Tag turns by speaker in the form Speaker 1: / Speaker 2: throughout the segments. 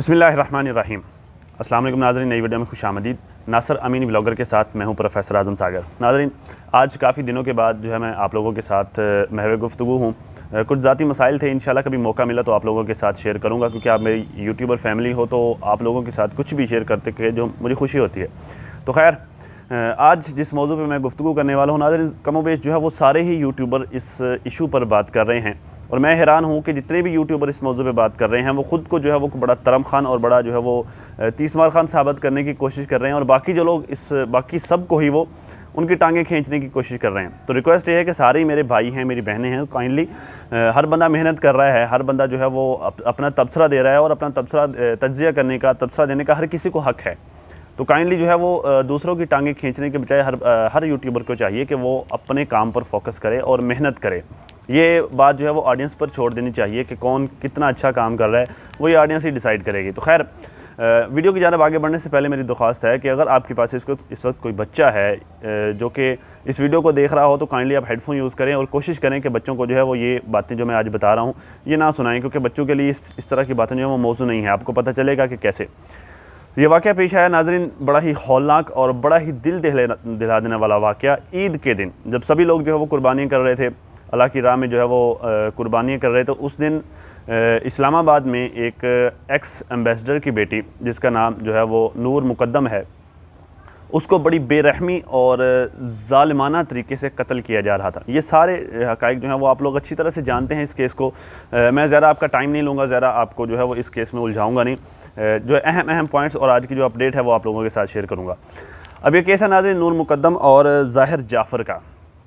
Speaker 1: बिस्मिल्लाहिर्रहमानिर्रहीम। अस्सलाम वालेकुम नाज़रीन, नई वीडियो में खुशामदीद। नासर अमीन व्लॉगर के साथ मैं हूं प्रोफेसर आज़म सागर। नाज़रीन, आज काफ़ी दिनों के बाद जो है मैं आप लोगों के साथ महवे गुफ्तगू हूँ। कुछ ज़ाती मसाइल थे, इंशाल्लाह कभी मौका मिला तो आप लोगों के साथ शेयर करूँगा, क्योंकि आप मेरी यूट्यूबर फैमिली हो तो आप लोगों के साथ कुछ भी शेयर करते के जो मुझे खुशी होती है। तो खैर, आज जिस मौजू पे मैं गुफ्तगू करने वाला हूँ नाज़रीन, कमोबेश जो है वो सारे ही यूट्यूबर इस इशू पर बात कर रहे हैं, और मैं हैरान हूँ कि जितने भी यूट्यूबर इस मौजू पे बात कर रहे हैं वो ख़ुद को जो है वो बड़ा तरम खान और बड़ा जो है वो तीसमार खान साबित करने की कोशिश कर रहे हैं, और बाकी जो लोग बाकी सब को ही वो उनकी टांगें खींचने की कोशिश कर रहे हैं। तो रिक्वेस्ट ये है कि सारे ही मेरे भाई हैं, मेरी बहनें हैं, काइंडली हर बंदा मेहनत कर रहा है, हर बंदा जो है वो अपना तबसरा दे रहा है, और अपना तबसरा तज्जिया करने का, तबसरा देने का हर किसी को हक़ है। तो काइंडली जो है वो दूसरों की टांगें खींचने के बजाय हर यूट्यूबर को चाहिए कि वो अपने काम पर फोकस करे और मेहनत करे। ये बात जो है वो ऑडियंस पर छोड़ देनी चाहिए कि कौन कितना अच्छा काम कर रहा है, वो ये ऑडियंस ही डिसाइड करेगी। तो खैर, वीडियो की जानब आगे बढ़ने से पहले मेरी दरख्वास्त है कि अगर आपके पास इस वक्त कोई बच्चा है जो कि इस वीडियो को देख रहा हो, तो काइंडली आप हेडफोन यूज़ करें और कोशिश करें कि बच्चों को जो है वो ये बातें जो मैं आज बता रहा हूँ ये ना सुनाएं, क्योंकि बच्चों के लिए इस तरह की बातें जो है वो मौजू नहीं है। आपको पता चलेगा कि कैसे ये वाक़या पेश आया। नाज़रीन, बड़ा ही हौलनाक और बड़ा ही दिल दिला देने वाला वाक़या ईद के दिन, जब सभी लोग जो है वो कुर्बानियाँ कर रहे थे, अल्लाह की राह में जो है वो कुर्बानियाँ कर रहे थे। उस दिन इस्लामाबाद में एक एक्स एम्बेसडर की बेटी, जिसका नाम जो है वो नूर मुकद्दम है, उसको बड़ी बेरहमी और ज़ालिमाना तरीके से कत्ल किया जा रहा था। ये सारे हक़ाइक़ जो हैं वो आप लोग अच्छी तरह से जानते हैं इस केस को। मैं ज़रा आपका टाइम नहीं लूँगा, ज़रा आपको जो है वो इस केस में उलझाऊँगा नहीं। जो अहम पॉइंट्स और आज की जो अपडेट है वो आप लोगों के साथ शेयर करूँगा। अब ये केस है नाज़रीन नूर मुकद्दम और ज़ाहिर जाफ़र का।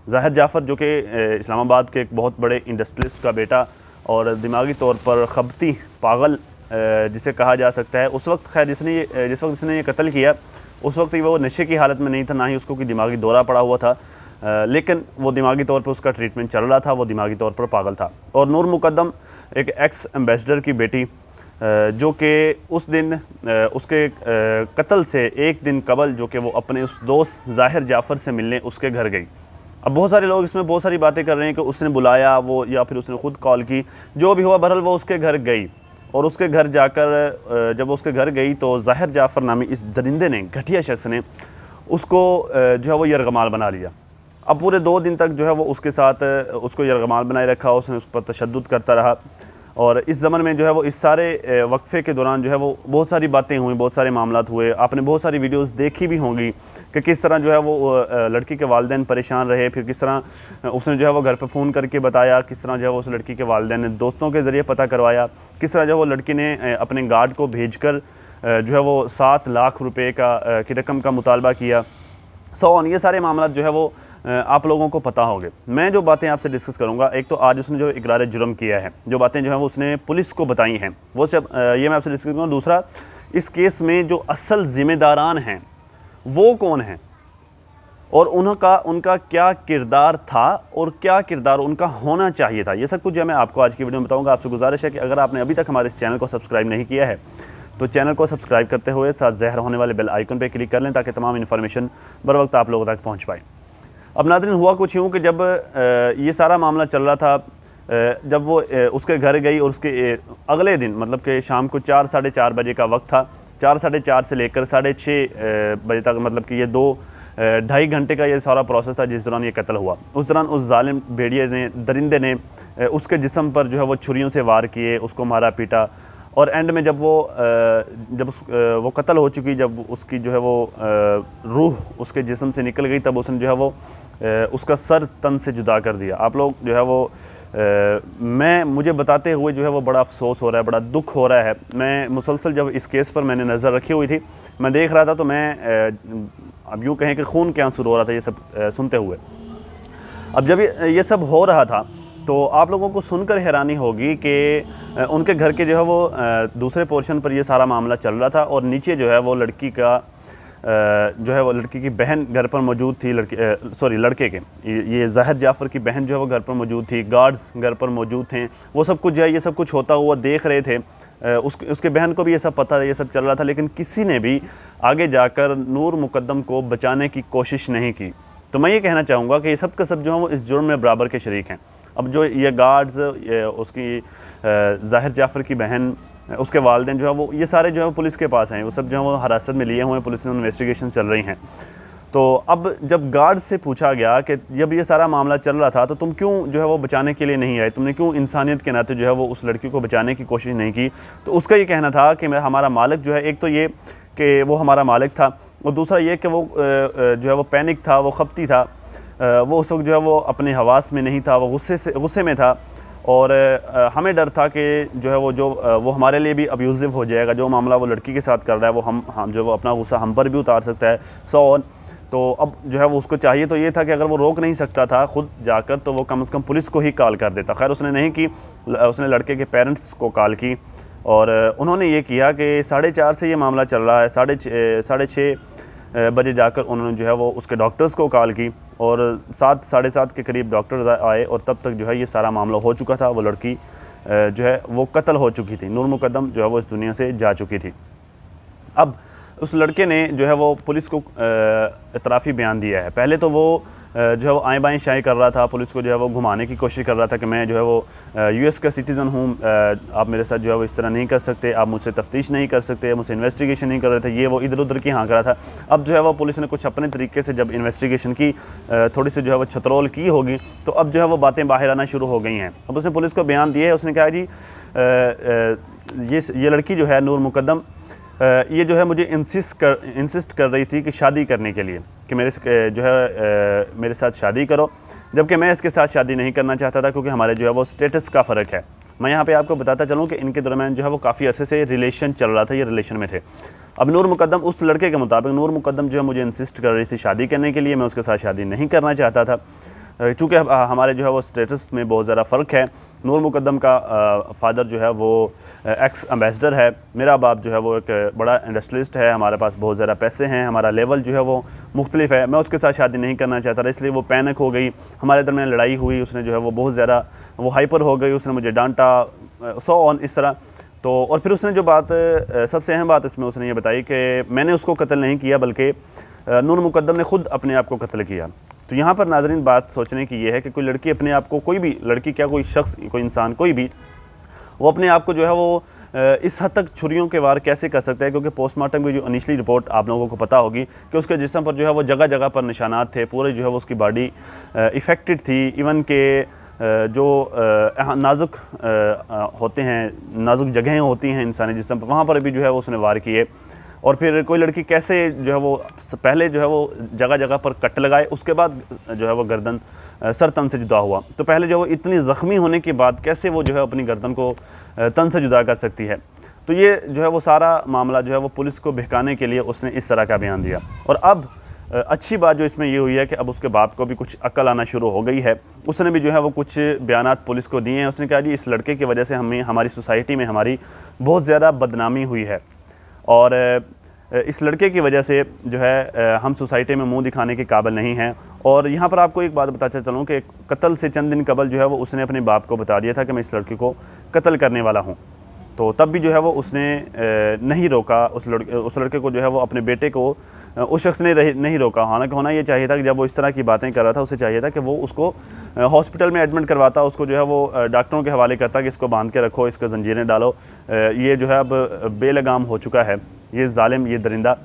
Speaker 1: ज़ाहिर जाफ़र जो कि इस्लामाबाद के एक बहुत बड़े इंडस्ट्रियलिस्ट का बेटा और दिमागी तौर पर खबती पागल जिसे कहा जा सकता है, उस वक्त खैर जिस वक्त इसने ये कत्ल किया उस वक्त वो नशे की हालत में नहीं था, ना ही उसको कोई दिमागी दौरा पड़ा हुआ था, लेकिन वो दिमागी तौर पर उसका ट्रीटमेंट चल रहा था, वो दिमागी तौर पर पागल था। और नूर मुकद्दम एक एक्स एम्बेसडर की बेटी जो कि उस दिन उसके कत्ल से एक दिन कबल जो कि वो अपने उस दोस्त ज़ाहिर जाफ़र से मिलने उसके घर गई। अब बहुत सारे लोग इसमें बहुत सारी बातें कर रहे हैं कि उसने बुलाया वो, या फिर उसने ख़ुद कॉल की, जो भी हुआ बहरहाल वो उसके घर गई। और उसके घर जाकर जब उसके घर गई तो ज़ाहिर जाफ़र नामी इस दरिंदे ने, घटिया शख्स ने, उसको जो है वो यरगमाल बना लिया। अब पूरे 2 दिन तक जो है वो उसके साथ उसको यरगमाल बनाए रखा, उसने उस पर तशद्दुद करता रहा। और इस ज़मन में जो है वो इस सारे वक्फ़े के दौरान जो है वो बहुत सारी बातें हुई, बहुत सारे मामलात हुए। आपने बहुत सारी वीडियोस देखी भी होंगी कि किस तरह जो है वो लड़की के वालिदैन परेशान रहे, फिर किस तरह उसने जो है वो घर पर फ़ोन करके बताया, किस तरह जो है वो उस लड़की के वालिदैन ने दोस्तों के ज़रिए पता करवाया, किस तरह जो है वो लड़की ने अपने गार्ड को भेजकर जो है वो 7 लाख रुपये की रकम का मुतालबा किया। ये सारे मामला जो है वो आप लोगों को पता होंगे। मैं जो बातें आपसे डिस्कस करूंगा, एक तो आज उसने जो इकरार जुर्म किया है, जो बातें जो हैं वो उसने पुलिस को बताई हैं, वो सब ये मैं आपसे डिस्कस करूँगा। दूसरा, इस केस में जो असल ज़िम्मेदारान हैं वो कौन हैं, और उनका क्या किरदार था और क्या किरदार उनका होना चाहिए था, ये सब कुछ जो है मैं आपको आज की वीडियो में बताऊँगा। आपसे गुजारिश है कि अगर आपने अभी तक हमारे इस चैनल को सब्सक्राइब नहीं किया है तो चैनल को सब्सक्राइब करते हुए साथ ज़हर होने वाले बेल आइकन पर क्लिक कर लें, ताकि तमाम इन्फॉर्मेशन बर वक्त आप लोगों तक पहुँच पाए। अब नाज़रीन, हुआ कुछ यूँ कि जब ये सारा मामला चल रहा था, जब वो उसके घर गई और उसके अगले दिन मतलब कि शाम को 4 साढ़े 4 बजे का वक्त था, 4 साढ़े 4 से लेकर 6:30 बजे तक, मतलब कि ये 2-2.5 घंटे का ये सारा प्रोसेस था जिस दौरान ये कत्ल हुआ। उस दौरान उस जालिम भेड़िए ने, दरिंदे ने उसके जिस्म पर जो है वो छुरियों से वार किए, उसको मारा पीटा, और एंड में जब वो कत्ल हो चुकी, जब उसकी जो है वो रूह उसके जिस्म से निकल गई, तब उसने जो है वो उसका सर तन से जुदा कर दिया। आप लोग जो है वो मुझे बताते हुए जो है वो बड़ा अफसोस हो रहा है, बड़ा दुख हो रहा है। मैं मुसलसल जब इस केस पर मैंने नज़र रखी हुई थी, मैं देख रहा था, तो मैं अब यूँ कहें कि खून के आंसू रो रहा था ये सब सुनते हुए। अब जब ये सब हो रहा था तो आप लोगों को सुनकर हैरानी होगी कि उनके घर के जो है वो दूसरे पोर्शन पर ये सारा मामला चल रहा था, और नीचे जो है वो लड़की की बहन घर पर मौजूद थी, लड़के के, ये ज़ाहिर जाफ़र की बहन जो है वो घर पर मौजूद थी, गार्ड्स घर पर मौजूद थे, वो सब कुछ जो है ये सब कुछ होता हुआ देख रहे थे। उसके बहन को भी ये सब पता था, ये सब चल रहा था, लेकिन किसी ने भी आगे जाकर नूर मुकद्दम को बचाने की कोशिश नहीं की। तो मैं ये कहना चाहूँगा कि ये सब का सब जो है वो इस जुर्म में बराबर के शरीक हैं। अब जो ये गार्ड्स, उसकी ज़ाहिर जाफ़र की बहन उसके वालिदैन जो है वो ये सारे जो है पुलिस के पास हैं, वो सब जो है वो हिरासत में लिए हुए हैं, पुलिस ने इन्वेस्टिगेशन चल रही हैं। तो अब जब गार्ड से पूछा गया कि जब ये सारा मामला चल रहा था तो तुम क्यों जो है वो बचाने के लिए नहीं आए, तुमने क्यों इंसानियत के नाते जो है वो उस लड़की को बचाने की कोशिश नहीं की, तो उसका ये कहना था कि हमारा मालिक जो है, एक तो ये कि वो हमारा मालिक था, और दूसरा ये कि वो जो है वो पैनिक था, वो खपती था, वो उस वक्त जो है वो अपने हवास में नहीं था, वो गुस्से में था, और हमें डर था कि जो है वो हमारे लिए भी अब्यूज़िव हो जाएगा, जो मामला वो लड़की के साथ कर रहा है वो हम जो वो अपना गुस्सा हम पर भी उतार सकता है, सो ऑन। तो अब जो है वो उसको चाहिए तो ये था कि अगर वो रोक नहीं सकता था खुद जाकर, तो वो कम से कम पुलिस को ही कॉल कर देता। खैर उसने नहीं की, उसने लड़के के पेरेंट्स को कॉल की, और उन्होंने ये किया कि 4:30 से ये मामला चल रहा है, 6:30 बजे जाकर उन्होंने जो है वो उसके डॉक्टर्स को कॉल की, और 7 साढ़े 7 के करीब डॉक्टर्स आए, और तब तक जो है ये सारा मामला हो चुका था। वो लड़की जो है वो कत्ल हो चुकी थी, नूर मुकद्दम जो है वो इस दुनिया से जा चुकी थी। अब उस लड़के ने जो है वो पुलिस को इतराफ़ी बयान दिया है। पहले तो वो जो है वो आएँ बाएँ शाएँ कर रहा था, पुलिस को जो है वो घुमाने की कोशिश कर रहा था कि मैं जो है वो यूएस का सिटीज़न हूँ, आप मेरे साथ जो है वो इस तरह नहीं कर सकते, आप मुझसे तफ्तीश नहीं कर सकते, मुझसे इन्वेस्टिगेशन नहीं कर रहे थे, ये वो इधर उधर की हाँ कर रहा था। अब जो है वो पुलिस ने कुछ अपने तरीके से जब इन्वेस्टिगेशन की, थोड़ी सी जो है वो छतरोल की होगी, तो अब जो है वो बातें बाहर आना शुरू हो गई हैं। अब उसने पुलिस को बयान दिया है, उसने कहा जी ये लड़की जो है नूर मुकद्दम, ये जो है मुझे इंसिस्ट कर रही थी कि शादी करने के लिए, कि मेरे साथ शादी करो, जबकि मैं इसके साथ शादी नहीं करना चाहता था, क्योंकि हमारे जो है वो स्टेटस का फ़र्क है। मैं यहाँ पे आपको बताता चलूँ कि इनके दरमियान जो है वो काफ़ी अर्से से रिलेशन चल रहा था, ये रिलेशन में थे। अब नूर मुकद्दम, उस लड़के के मुताबिक नूर मुकद्दम जो है मुझे इंसिस्ट कर रही थी शादी करने के लिए, मैं उसके साथ शादी नहीं करना चाहता था, चूँकि हमारे जो है वो स्टेटस में बहुत ज़्यादा फ़र्क है। नूर मुकद्दम का फ़ादर जो है वो एक्स एम्बेसडर है, मेरा बाप जो है वो एक बड़ा इंडस्ट्रियलिस्ट है, हमारे पास बहुत ज़्यादा पैसे हैं, हमारा लेवल जो है वो मुख्तलिफ है, मैं उसके साथ शादी नहीं करना चाहता था, इसलिए वो पैनिक हो गई, हमारे दरमियान लड़ाई हुई, उसने जो है वो बहुत ज़्यादा वो हाइपर हो गई, उसने मुझे डांटा, सो ऑन इस तरह। तो और फिर उसने जो बात, सबसे अहम बात इसमें उसने ये बताई कि मैंने उसको कत्ल नहीं किया, बल्कि नूर मुकद्दम ने ख़ुद अपने आप को कत्ल किया। तो यहाँ पर नाज़रीन बात सोचने की ये है कि कोई लड़की अपने आप को, कोई भी लड़की क्या, कोई शख्स, कोई इंसान, कोई भी, वो अपने आप को जो है वो इस हद तक छुरियों के वार कैसे कर सकता है, क्योंकि पोस्टमार्टम की जो इनिशली रिपोर्ट आप लोगों को पता होगी कि उसके जिस्म पर जो है वो जगह जगह पर निशानात थे, पूरे जो है वो उसकी बॉडी इफ़ेक्टेड थी, इवन के जो नाजुक होते हैं, नाजुक जगहें होती हैं इंसानी जिस्म पर, वहाँ पर भी जो है वो उसने वार किए। और फिर कोई लड़की कैसे जो है वो पहले जो है वो जगह जगह पर कट लगाए, उसके बाद जो है वो गर्दन सर तन से जुदा हुआ, तो पहले जो वो इतनी ज़ख्मी होने के बाद कैसे वो जो है अपनी गर्दन को तन से जुदा कर सकती है। तो ये जो है वो सारा मामला जो है वो पुलिस को बहकाने के लिए उसने इस तरह का बयान दिया। और अब अच्छी बात जो इसमें ये हुई है कि अब उसके बाप को भी कुछ अक्ल आना शुरू हो गई है, उसने भी जो है वो कुछ बयानात पुलिस को दिए हैं। उसने कहा जी इस लड़के की वजह से हमारी सोसाइटी में हमारी बहुत ज़्यादा बदनामी हुई है, और इस लड़के की वजह से जो है हम सोसाइटी में मुंह दिखाने के काबिल नहीं हैं। और यहाँ पर आपको एक बात बताते चलूँ कि कत्ल से चंद दिन कबल जो है वो उसने अपने बाप को बता दिया था कि मैं इस लड़की को कत्ल करने वाला हूँ, तो तब भी जो है वो उसने नहीं रोका उस लड़के को, जो है वो अपने बेटे को उस शख्स ने नहीं रोका। हालांकि होना ये चाहिए था कि जब वो इस तरह की बातें कर रहा था, उसे चाहिए था कि वो उसको हॉस्पिटल में एडमिट करवाता, उसको जो है वो डॉक्टरों के हवाले करता कि इसको बांध के रखो, इसको जंजीरें डालो, ये जो है अब बेलगाम हो चुका है, ये जालिम, ये दरिंदा।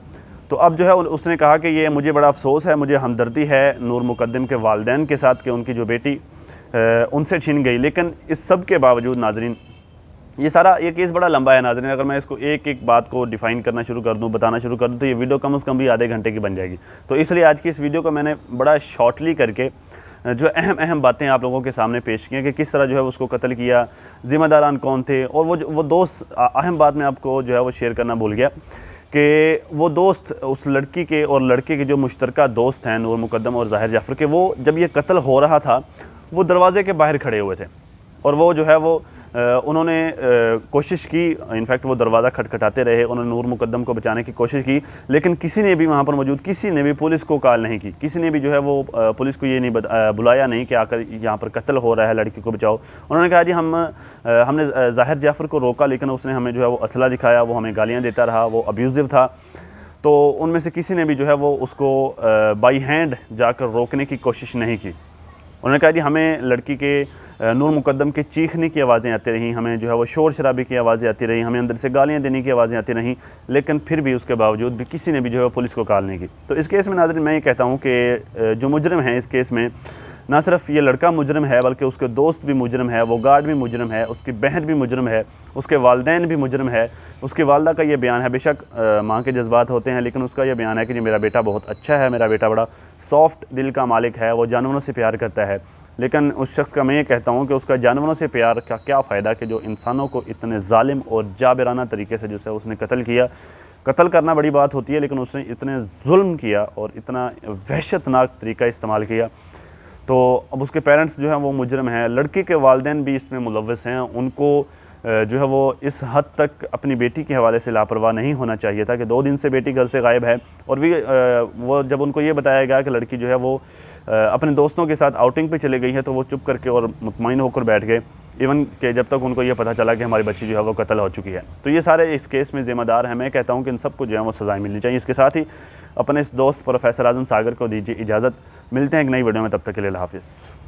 Speaker 1: तो अब जो है उसने कहा कि ये मुझे बड़ा अफसोस है, मुझे हमदर्दी है नूर मुकद्दम के वालिदैन के साथ कि उनकी जो बेटी उनसे छीन गई। लेकिन इस सब के बावजूद नाजरीन, ये सारा ये केस बड़ा लंबा है नाज़रीन, अगर मैं इसको एक एक बात को डिफ़ाइन करना शुरू कर दूं, बताना शुरू कर दूं, तो ये वीडियो कम से कम भी आधे घंटे की बन जाएगी। तो इसलिए आज की इस वीडियो को मैंने बड़ा शॉर्टली करके जो अहम बातें आप लोगों के सामने पेश की हैं कि किस तरह जो है उसको कत्ल किया, ज़िम्मेदारान कौन थे। और वो दोस्त, अहम बात मैं आपको जो है वो शेयर करना भूल गया कि वो दोस्त, उस लड़की के और लड़के के जो मुश्तरका दोस्त हैं नूर मुकद्दम और ज़ाहिर जाफ़र के, वो जब ये कत्ल हो रहा था वो दरवाज़े के बाहर खड़े हुए थे, और वो जो है वो उन्होंने कोशिश की, इनफैक्ट वो दरवाज़ा खटखटाते रहे, उन्होंने नूर मुकद्दम को बचाने की कोशिश की, लेकिन किसी ने भी वहाँ पर मौजूद किसी ने भी पुलिस को कॉल नहीं की, किसी ने भी जो है वो पुलिस को ये नहीं बुलाया नहीं कि आकर यहाँ पर कत्ल हो रहा है, लड़की को बचाओ। उन्होंने कहा जी हमने ज़ाहिर जाफ़र को रोका, लेकिन उसने हमें जो है वो असला दिखाया, वो हमें गालियाँ देता रहा, वो अब्यूज़िव था। तो उनमें से किसी ने भी जो है वो उसको बाई हैंड जाकर रोकने की कोशिश नहीं की। उन्होंने कहा जी हमें लड़की के नूर मुकद्दम के चीखने की आवाज़ें आती रहीं, हमें जो है वो शोर शराबे की आवाज़ें आती रहीं, हमें अंदर से गालियाँ देने की आवाज़ें आती रहीं, लेकिन फिर भी उसके बावजूद भी किसी ने भी जो है पुलिस को कॉल नहीं की। तो इस केस में नाज़रीन मैं ये कहता हूँ कि जो मुजरिम है इस केस में, ना सिर्फ ये लड़का मुजरिम है बल्कि उसके दोस्त भी मुजरिम है, वो गार्ड भी मुजरिम है, उसकी बहन भी मुजरिम है, उसके वालिदैन भी मुजरिम है। उसकी वालदा का ये बयान है, बेशक माँ के जज्बात होते हैं, लेकिन उसका ये बयान है कि मेरा बेटा बहुत अच्छा है, मेरा बेटा बड़ा सॉफ्ट दिल का मालिक है, वो जानवरों से प्यार करता है। लेकिन उस शख्स का मैं ये कहता हूँ कि उसका जानवरों से प्यार का क्या फ़ायदा कि जो इंसानों को इतने ज़ालिम और जाबिराना तरीके से जिसे उसने कत्ल किया। कत्ल करना बड़ी बात होती है, लेकिन उसने इतने जुल्म किया और इतना वहशतनाक तरीका इस्तेमाल किया। तो अब उसके पेरेंट्स जो हैं वो मुजरिम हैं, लड़के के वालिदैन भी इसमें मुलव्वस हैं। उनको जो है वो इस हद तक अपनी बेटी के हवाले से लापरवाह नहीं होना चाहिए था कि 2 दिन से बेटी घर से गायब है। और भी वो जब उनको ये बताया गया कि लड़की जो है वो अपने दोस्तों के साथ आउटिंग पे चले गई है, तो वो चुप करके और मुतमईन होकर बैठ गए, इवन कि जब तक उनको ये पता चला कि हमारी बच्ची जो है वो कत्ल हो चुकी है। तो ये सारे इस केस में ज़िम्मेदार हैं। मैं कहता हूँ कि इन सबको जो है वो सज़ाएँ मिलनी चाहिए। इसके साथ ही अपने इस दोस्त प्रोफेसर आज़म सागर को दीजिए इजाज़त। मिलते हैं एक नई वीडियो में, तब तक के लिए अल्लाह हाफ़िज़।